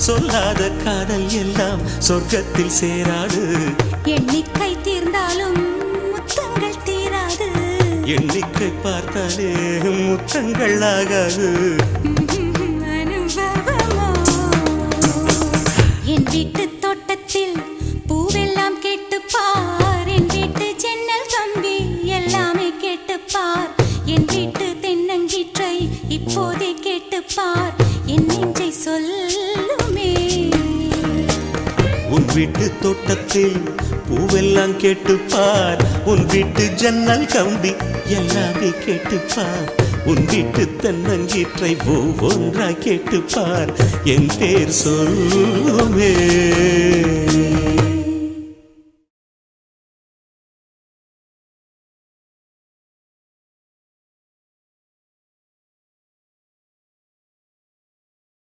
சொல்லாத காதல் எல்லாம் சொர்க்கத்தில் சேராது. எண்ணிக்கை தீர்ந்தாலும் முத்தங்கள் தீராது. எண்ணிக்கை பார்த்தாலே முத்தங்கள் ஆகாது. அனுபவமோ என் வீட்டு தோட்டத்தில் பூவெல்லாம் கேட்டுப்பார். என் வீட்டு ஜன்னல் கம்பி எல்லாமே கேட்டுப்பார். என் வீட்டு தென்னங்கீற்றை இப்போதே கேட்டுப்பார். என் நெஞ்சை சொல்லுமே. உன் வீட்டு தோட்டத்தில் பூவெல்லாம் கேட்டுப்பார். உன் வீட்டு ஜன்னல் கம்பி எல்லாமே கேட்டுப்பார். உன் வீட்டு தென்னங்கீற்றை ஒவ்வொன்றா கேட்டுப்பார். என் பேர் சொல்லுமே.